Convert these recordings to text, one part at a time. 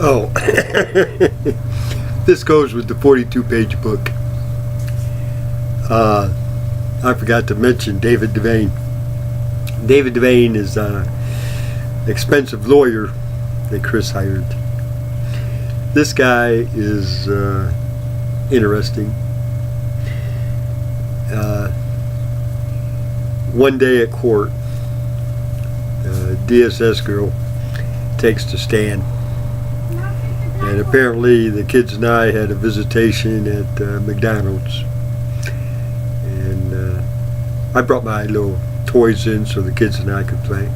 Oh, this goes with the 42-page book. I forgot to mention David Devane. David Devane is an expensive lawyer that Chris hired. This guy is interesting. One day at court, a DSS girl takes the stand, and apparently the kids and I had a visitation at McDonald's, and I brought my little toys in so the kids and I could play,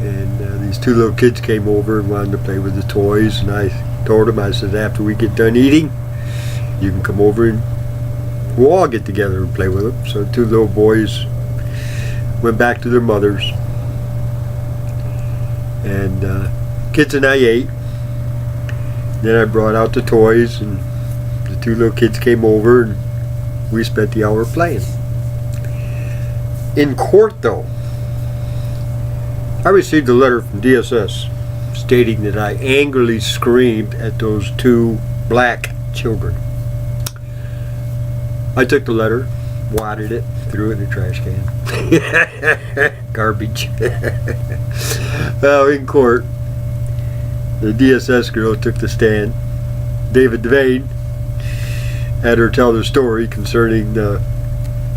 and these two little kids came over and wanted to play with the toys, and I told them, I said, after we get done eating, you can come over and we'll all get together and play with them. So the two little boys went back to their mothers, and kids and I ate. Then I brought out the toys, and the two little kids came over, and we spent the hour playing. In court, though, I received a letter from DSS stating that I angrily screamed at those two black children. I took the letter, wadded it, threw it in the trash can. Garbage. Well, in court, the DSS girl took the stand. David Devane had her tell the story concerning the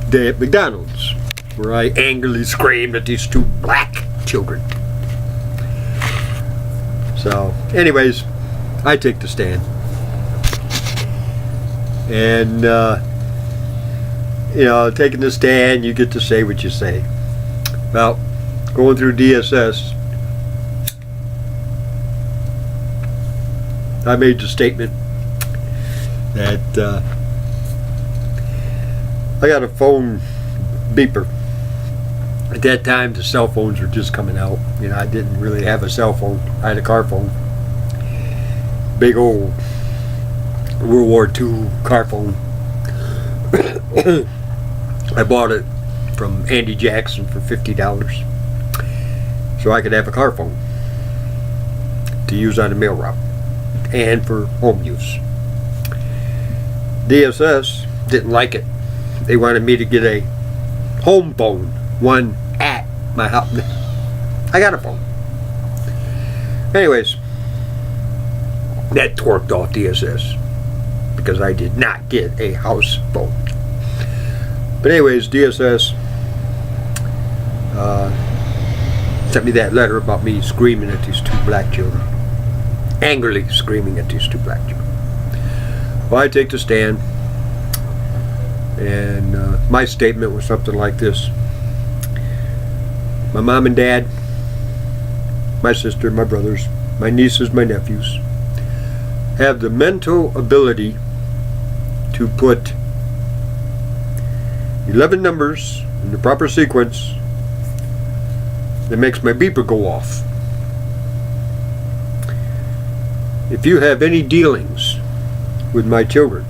day at McDonald's, where I angrily screamed at these two black children. So, anyways, I take the stand. And, taking the stand, you get to say what you say. Well, going through DSS, I made the statement that I got a phone beeper. At that time, the cell phones were just coming out. I didn't really have a cell phone. I had a car phone. Big old World War II car phone. I bought it from Andy Jackson for $50 so I could have a car phone to use on the mail route and for home use. DSS didn't like it. They wanted me to get a home phone, one at my house. I got a phone. Anyways, that torqued off DSS because I did not get a house phone. But anyways, DSS sent me that letter about me screaming at these two black children. Angrily screaming at these two black children. Well, I take the stand, and my statement was something like this. My mom and dad, my sister, my brothers, my nieces, my nephews have the mental ability to put 11 numbers in the proper sequence that makes my beeper go off. If you have any dealings with my children,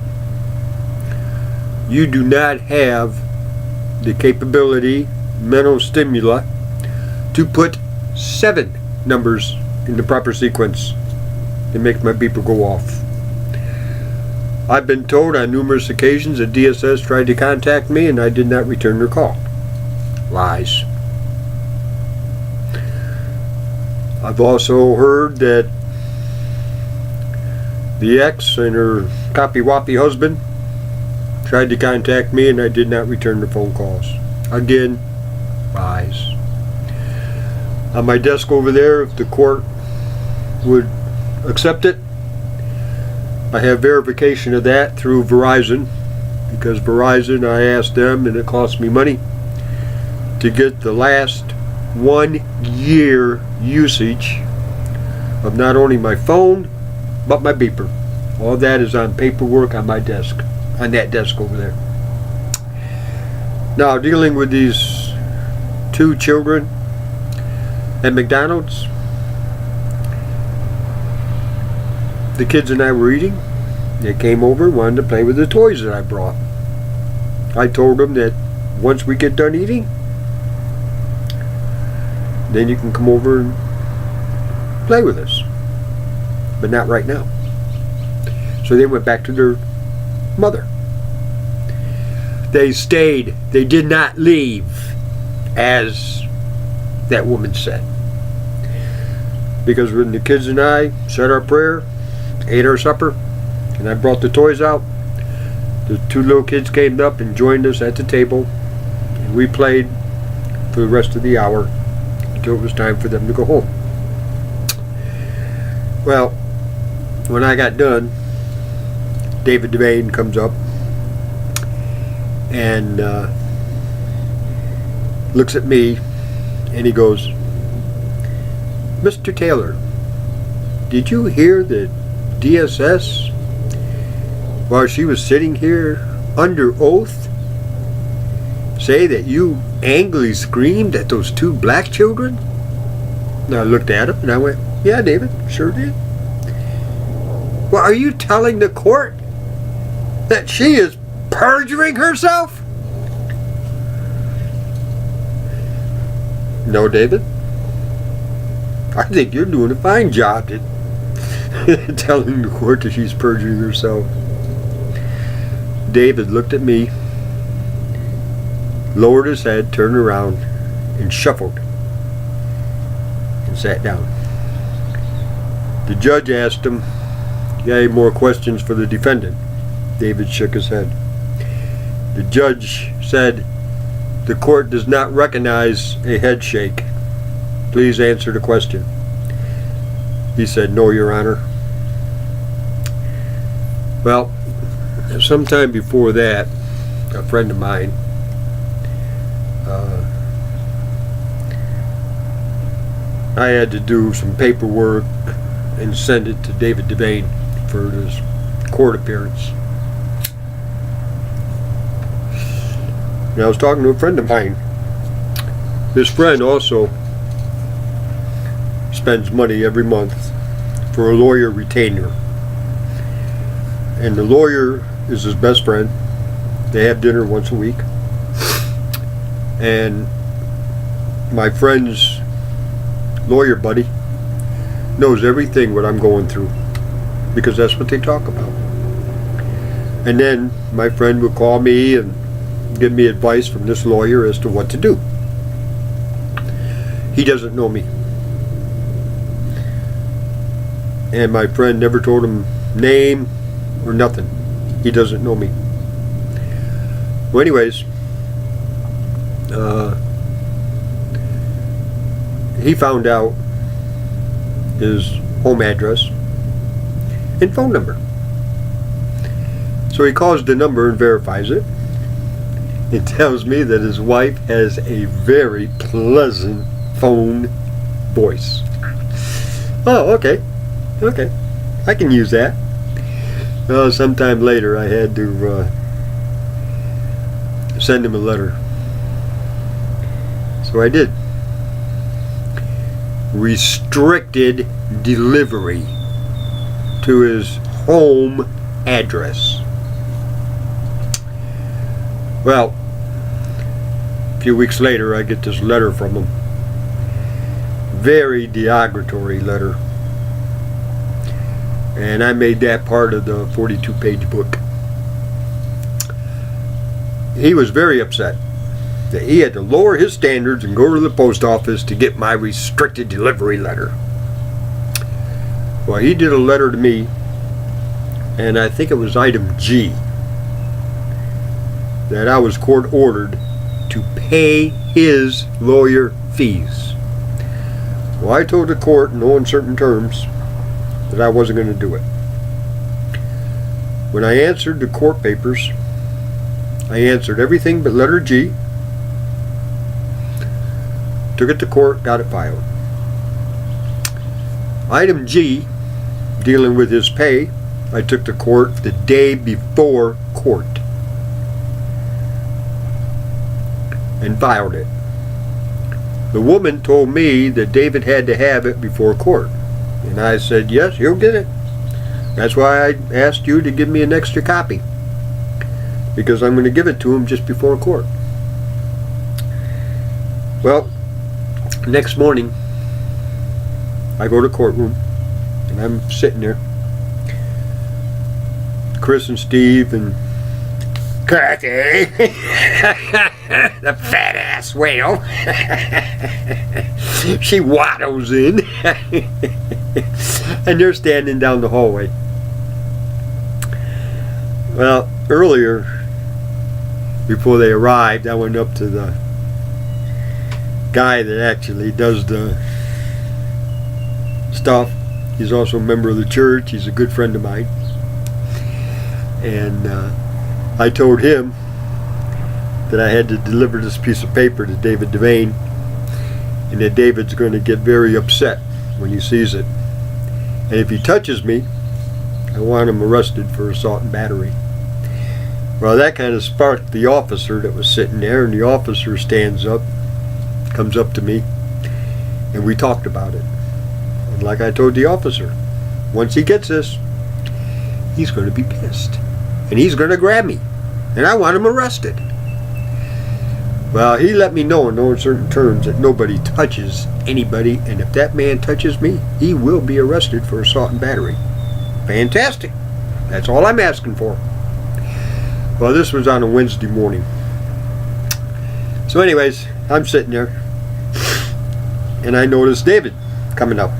you do not have the capability, mental stimuli, to put 7 numbers in the proper sequence that makes my beeper go off. I've been told on numerous occasions that DSS tried to contact me and I did not return their call. Lies. I've also heard that the ex and her copy-woppy husband tried to contact me and I did not return the phone calls. Again, lies. On my desk over there, if the court would accept it, I have verification of that through Verizon, because Verizon, I asked them, and it cost me money, to get the last 1 year usage of not only my phone, but my beeper. All that is on paperwork on my desk, on that desk over there. Now, dealing with these two children at McDonald's, the kids and I were eating. They came over and wanted to play with the toys that I brought. I told them that once we get done eating, then you can come over and play with us. but not right now. So they went back to their mother. They stayed. They did not leave, as that woman said. Because when the kids and I said our prayer, ate our supper, and I brought the toys out, the two little kids came up and joined us at the table, and we played for the rest of the hour until it was time for them to go home. Well, when I got done, David Devane comes up and looks at me, and he goes, "Mr. Taylor, did you hear the DSS, while she was sitting here under oath, say that you angrily screamed at those two black children?" And I looked at him and I went, "Yeah, David, sure did." "Well, are you telling the court that she is perjuring herself?" "No, David. I think you're doing a fine job at telling the court that she's perjuring herself." David looked at me, lowered his head, turned around, and shuffled and sat down. The judge asked him, "You got any more questions for the defendant?" David shook his head. The judge said, "The court does not recognize a head shake. Please answer the question." He said, "No, Your Honor." Well, sometime before that, a friend of mine I had to do some paperwork and send it to David Devane for his court appearance. And I was talking to a friend of mine. This friend also spends money every month for a lawyer retainer. And the lawyer is his best friend. They have dinner once a week. And my friend's lawyer buddy knows everything what I'm going through, because that's what they talk about. And then my friend would call me and give me advice from this lawyer as to what to do. He doesn't know me. And my friend never told him name or nothing. He doesn't know me. Well, anyways, he found out his home address and phone number. So he calls the number and verifies it. It tells me that his wife has a very pleasant phone voice. Oh, okay. Okay. I can use that. Sometime later I had to send him a letter. So I did. Restricted delivery to his home address. Well, a few weeks later I get this letter from him. Very derogatory letter. And I made that part of the 42-page book. He was very upset that he had to lower his standards and go to the post office to get my restricted delivery letter. Well, he did a letter to me, and I think it was item G, that I was court ordered to pay his lawyer fees. Well, I told the court in no uncertain terms that I wasn't going to do it. When I answered the court papers, I answered everything but letter G, took it to court, got it filed. Item G, dealing with his pay, I took to court the day before court and filed it. The woman told me that David had to have it before court. And I said, yes, he'll get it. That's why I asked you to give me an extra copy, because I'm going to give it to him just before court. Well, next morning, I go to courtroom, And I'm sitting there. Chris and Steve and Kathy, the fat ass whale. She waddles in. And they're standing down the hallway. Well, earlier, before they arrived, I went up to the guy that actually does the stuff. He's also a member of the church. He's a good friend of mine. And I told him that I had to deliver this piece of paper to David Devane, and that David's going to get very upset when he sees it. And if he touches me, I want him arrested for assault and battery. Well, that kind of sparked the officer that was sitting there, and the officer stands up, comes up to me, and we talked about it. And like I told the officer, once he gets this, he's going to be pissed. And he's going to grab me. And I want him arrested. Well, he let me know in no uncertain terms that nobody touches anybody, and if that man touches me, he will be arrested for assault and battery. Fantastic. That's all I'm asking for. Well, this was on a Wednesday morning. So anyways, I'm sitting there, and I noticed David coming up.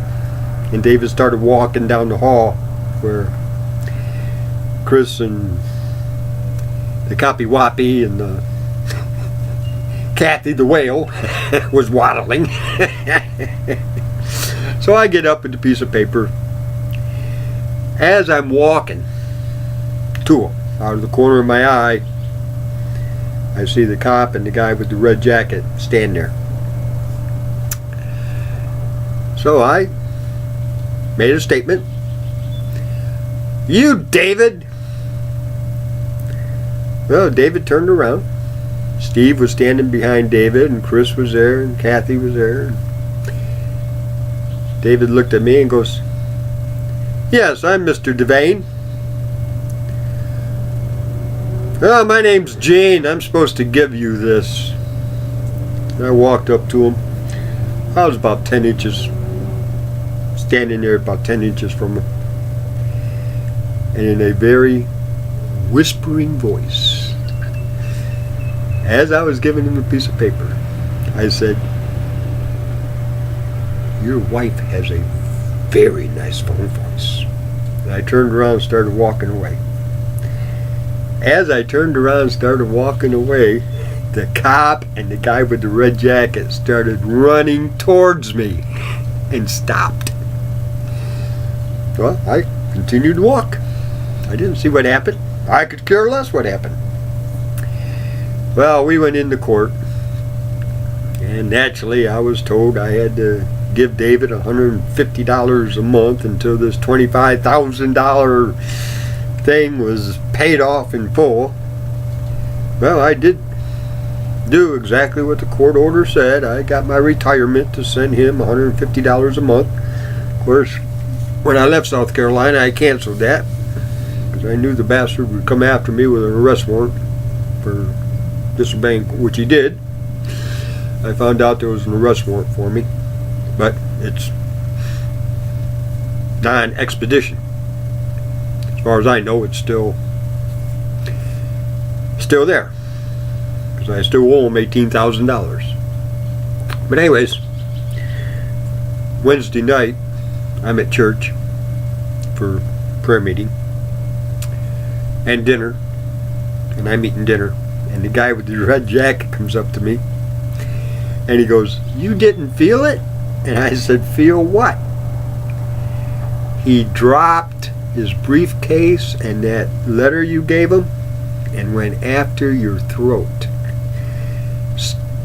And David started walking down the hall where Chris and the Copy-Woppy and the Kathy the whale was waddling. So I get up with the piece of paper. As I'm walking to him, out of the corner of my eye, I see the cop and the guy with the red jacket stand there. So I made a statement. "You, David!" Well, David turned around. Steve was standing behind David, and Chris was there, and Kathy was there. David looked at me and goes, "Yes, I'm Mr. Devane." "Oh, my name's Gene. I'm supposed to give you this." And I walked up to him. I was about 10 inches, standing there about 10 inches from him. And in a very whispering voice, as I was giving him a piece of paper, I said, "Your wife has a very nice phone voice." And I turned around and started walking away. As I turned around and started walking away, the cop and the guy with the red jacket started running towards me and stopped. Well, I continued to walk. I didn't see what happened. I could care less what happened. Well, we went into court, and naturally I was told I had to give David $150 a month until this $25,000 thing was paid off in full. Well, I did do exactly what the court order said. I got my retirement to send him $150 a month. Of course, when I left South Carolina, I canceled that because I knew the bastard would come after me with an arrest warrant for disobeying, which he did. I found out there was an arrest warrant for me, but it's non-expedition. As far as I know, it's still there, because I still owe him $18,000. But anyways, Wednesday night, I'm at church for prayer meeting and dinner, and I'm eating dinner, and the guy with the red jacket comes up to me, and he goes, "You didn't feel it?" And I said, "Feel what?" He dropped his briefcase and that letter you gave him and went after your throat.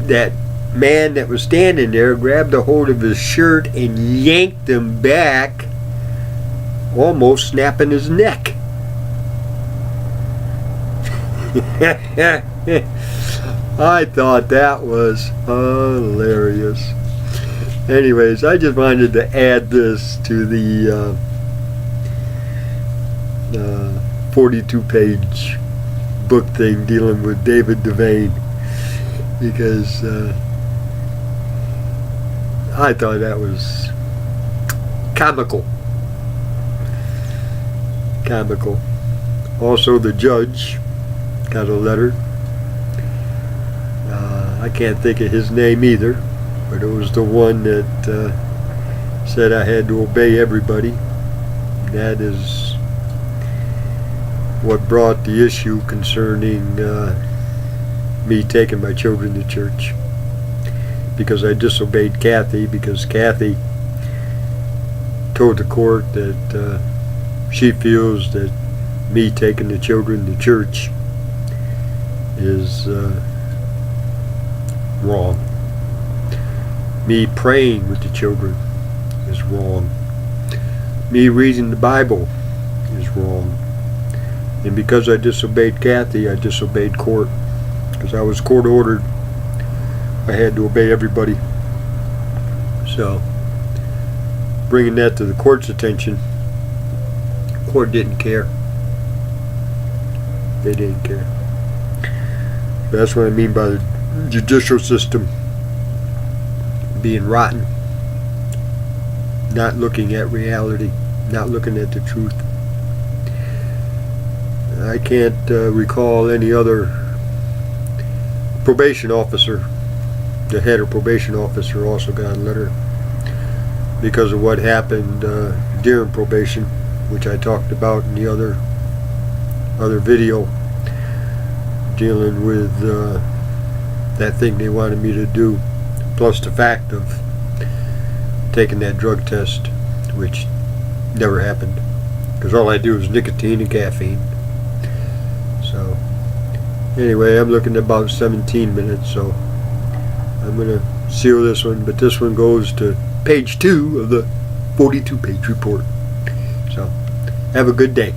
That man that was standing there grabbed a hold of his shirt and yanked him back, almost snapping his neck. I thought that was hilarious. Anyways, I just wanted to add this to the 42-page book thing dealing with David Devane, because I thought that was comical. comical. Also, the judge got a letter. I can't think of his name either, but it was the one that said I had to obey everybody. That is what brought the issue concerning me taking my children to church, because I disobeyed Kathy, because Kathy told the court that she feels that me taking the children to church is wrong. Me praying with the children is wrong. Me reading the Bible is wrong. And because I disobeyed Kathy, I disobeyed court. Because I was court ordered, I had to obey everybody. So, bringing that to the court's attention, the court didn't care. They didn't care. That's what I mean by the judicial system being rotten. Not looking at reality, not looking at the truth. I can't recall any other probation officer. The head of probation officer also got a letter because of what happened during probation, which I talked about in the other video, dealing with that thing they wanted me to do, plus the fact of taking that drug test, which never happened, because all I do is nicotine and caffeine. So anyway, I'm looking at about 17 minutes, so I'm going to seal this one, but this one goes to page 2 of the 42-page report. So have a good day.